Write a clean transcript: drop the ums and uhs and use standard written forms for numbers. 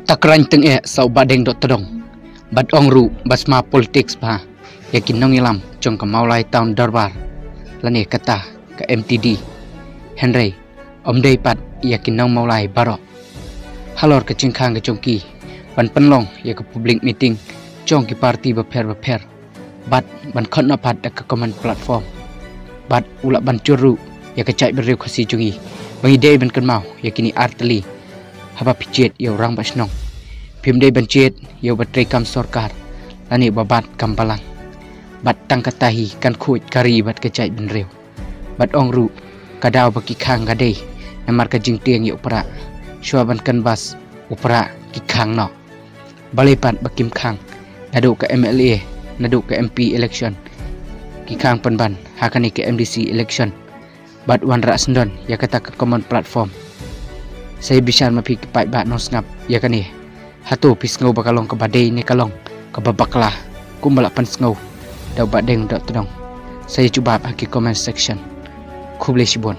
Takrany teng sa badeng dot tedong. Bad ongru basma politics ba. Yakin nong ilam jong kamaulay town darbar. Lani kata ke MTD. Henry omdei pat yakin nong maulay baro. Halor ke cingkang ke jongki. Ban penlong ya ke public meeting jong ki parti beper. Bad ban khot na pat ke common platform. Bad ulak ban curu ya ke cai beriu khasi jongi. Bangi day ban kenmau yakini arteli. Haba pijet ya orang basnong. Pimdei bancet ya bateri kam sorkar. Lani babat kam balang. Bat tang katahi kan kuit kari bat kecai benreu. Bat ongru kadau baki khang gadei namar ka jingtiang ya upra. Syuaban kan bas upra ki khang no. Balepat bakim khang. Nadu ke MLA, nadu ke MP election. Ki khang penban hakani ke MDC election. Bat wan rak sendon ya kata ke common platform. Saya bisa mapi kepai bat no snap ya kan ni. Hatu pis ngau bakalong ke badai ni kalong ke babaklah kumbalapan ngau dau badeng dot tedong. Saya cuba bagi comment section. Ku boleh sibon.